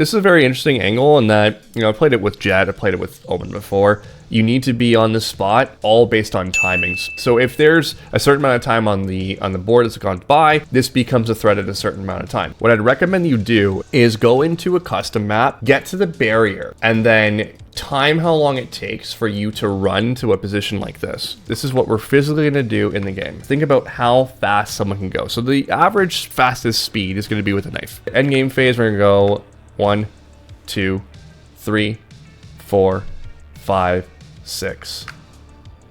This is a very interesting angle in that, you know, I played it with Jet, I played it with Omen before. You need to be on the spot, all based on timings. So if there's a certain amount of time on the board that's gone by, this becomes a threat at a certain amount of time. What I'd recommend you do is go into a custom map, get to the barrier, and then time how long it takes for you to run to a position like this. This is what we're physically gonna do in the game. Think about how fast someone can go. So the average fastest speed is gonna be with a knife. End game phase, we're gonna go 1, 2, 3, 4, 5, 6.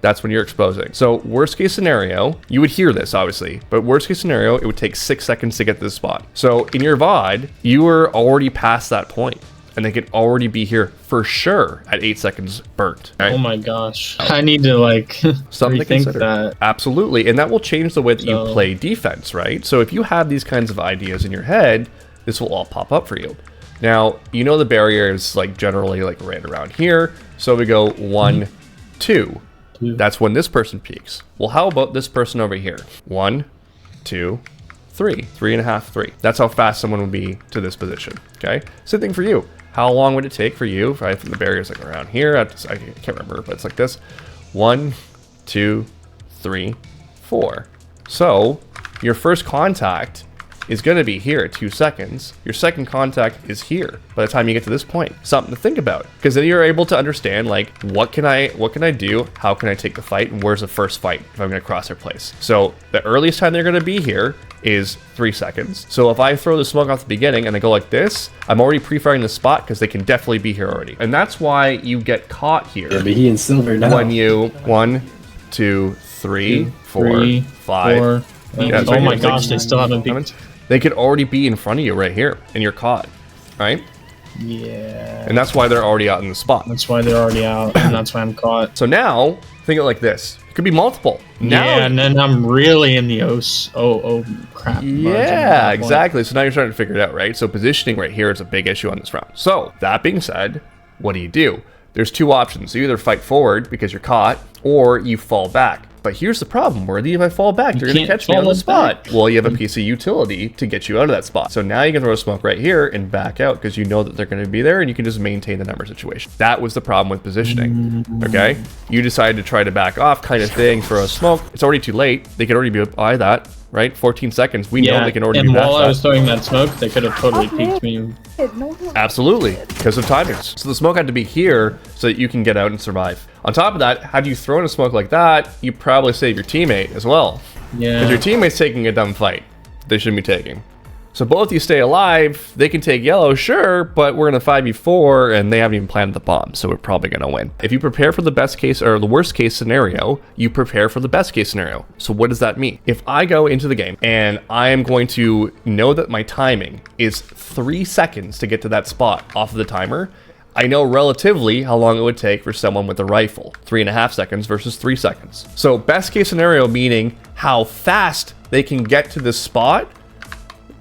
That's when you're exposing. So worst case scenario, you would hear this obviously, but worst case scenario, it would take 6 seconds to get to this spot. So in your VOD, you were already past that point and they could already be here for sure at 8 seconds burnt. Right? Oh my gosh. I need to like Something to rethink consider. that. Absolutely. And that will change the way that you play defense, right? So if you have these kinds of ideas in your head, this will all pop up for you. Now, you know the barrier is like generally like right around here. So we go 1, 2. That's when this person peaks. Well, how about this person over here? 1, 2, 3. 3.5, 3. That's how fast someone would be to this position, okay? Same thing for you. How long would it take for you, right? From the barrier's like around here. I can't remember, but it's like this. 1, 2, 3, 4. So your first contact is going to be here at 2 seconds. Your second contact is here by the time you get to this point. Something to think about, because then you're able to understand like what can I do, how can I take the fight, and where's the first fight if I'm going to cross their place. So the earliest time they're going to be here is 3 seconds. So if I throw the smoke off the beginning and I go like this, I'm already pre-firing the spot because they can definitely be here already. And that's why you get caught here. Yeah, but he in silver now. When you 1, 2, 3, 4, 5. Yeah, oh my gosh, they still haven't peaked. They could already be in front of you right here, and you're caught, right? Yeah. And that's why they're already out in the spot. That's why they're already out, and that's why I'm caught. So now, think of it like this. It could be multiple. Now, yeah, and then I'm really in the oh crap. Yeah, exactly. So now you're starting to figure it out, right? So positioning right here is a big issue on this round. So that being said, what do? There's 2 options. You either fight forward because you're caught, or you fall back. But here's the problem, Worthy. If I fall back, you're going to catch me on the spot. Well, you have a piece of utility to get you out of that spot. So now you can throw a smoke right here and back out because you know that they're going to be there and you can just maintain the number situation. That was the problem with positioning, okay? You decided to try to back off kind of thing, throw a smoke. It's already too late. They could already be by that, right? 14 seconds. We know they can already be past that. And while I was throwing that smoke, they could have totally peeked me. Absolutely, because of timings. So the smoke had to be here so that you can get out and survive. On top of that, had you thrown a smoke like that, you probably save your teammate as well. Yeah. Because your teammate's taking a dumb fight they shouldn't be taking. So both you stay alive, they can take yellow, sure, but we're in a 5v4 and they haven't even planted the bomb, so we're probably going to win. If you prepare for the best case or the worst case scenario, you prepare for the best case scenario. So what does that mean? If I go into the game and I am going to know that my timing is 3 seconds to get to that spot off of the timer, I know relatively how long it would take for someone with a rifle, 3.5 seconds versus 3 seconds. So best case scenario meaning how fast they can get to this spot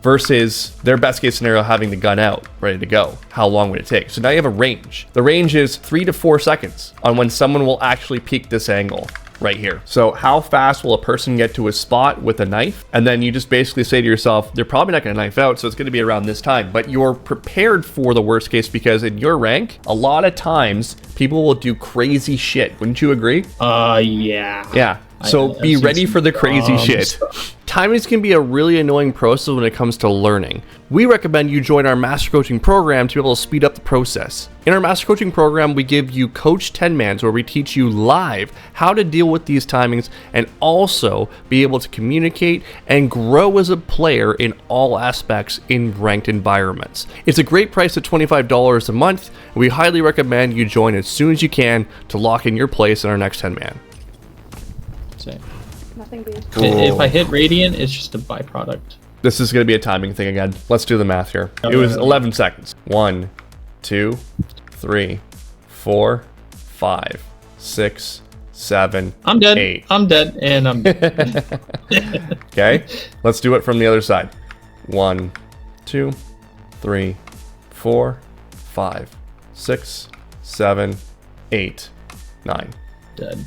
versus their best case scenario having the gun out, ready to go. How long would it take? So now you have a range. The range is 3 to 4 seconds on when someone will actually peek this angle right here. So how fast will a person get to a spot with a knife? And then you just basically say to yourself, they're probably not going to knife out, so it's going to be around this time. But you're prepared for the worst case because in your rank, a lot of times people will do crazy shit. Wouldn't you agree? Yeah. Yeah. So be ready for the crazy shit. Timings can be a really annoying process when it comes to learning. We recommend you join our Master Coaching program to be able to speed up the process. In our Master Coaching program, we give you Coach 10-Mans where we teach you live how to deal with these timings and also be able to communicate and grow as a player in all aspects in ranked environments. It's a great price at $25 a month. We highly recommend you join as soon as you can to lock in your place in our next 10-man. Nothing big. If I hit Radiant, it's just a byproduct. This is going to be a timing thing again. Let's do the math here. It was 11 seconds. 1, 2, 3, 4, 5, 6, 7, I'm dead. 8. I'm dead, and I'm dead. Okay, let's do it from the other side. 1, 2, 3, 4, 5, 6, 7, 8, 9. Dead.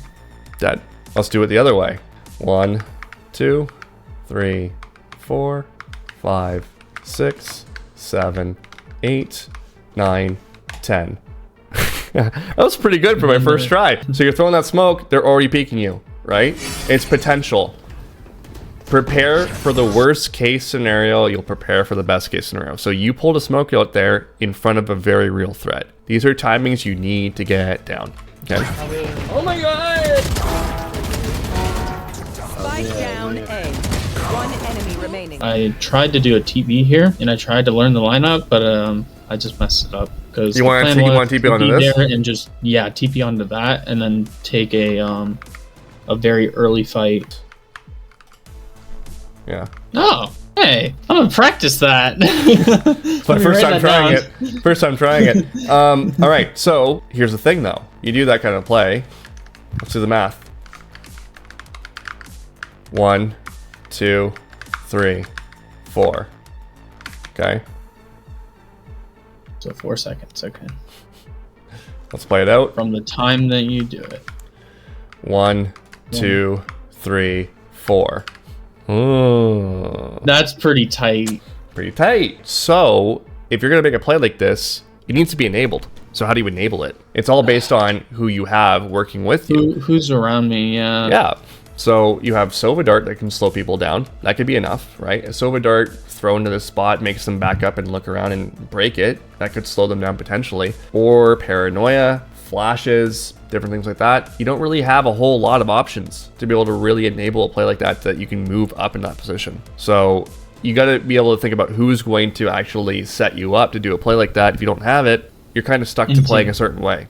Dead. Let's do it the other way. 1, 2, 3, 4, 5, 6, 7, 8, 9, 10. That was pretty good for my first try. So you're throwing that smoke, they're already peeking you, right? It's potential. Prepare for the worst case scenario, you'll prepare for the best case scenario. So you pulled a smoke out there in front of a very real threat. These are timings you need to get down. Okay. Oh my god! Spike down A. One enemy remaining. I tried to do a TP here, and I tried to learn the lineup, but I just messed it up. Because You want to TP onto this? and just TP onto that, and then take a very early fight. Yeah. Oh, hey, I'm gonna practice that. My first time trying it. First time trying it. All right. So here's the thing, though. You do that kind of play. Let's do the math. 1, 2, 3, 4. Okay. So 4 seconds, okay. Let's play it out. From the time that you do it. 1, 2, 3, 4. Ooh. That's pretty tight. Pretty tight. So if you're gonna make a play like this, it needs to be enabled. So how do you enable it? It's all based on who you have working with you. Who's around me? Yeah. Yeah. So you have Sova Dart that can slow people down. That could be enough, right? A Sova Dart thrown to this spot makes them back up and look around and break it. That could slow them down potentially. Or Paranoia, flashes, different things like that. You don't really have a whole lot of options to be able to really enable a play like that you can move up in that position. So you got to be able to think about who's going to actually set you up to do a play like that. If you don't have it, you're kind of stuck to playing a certain way.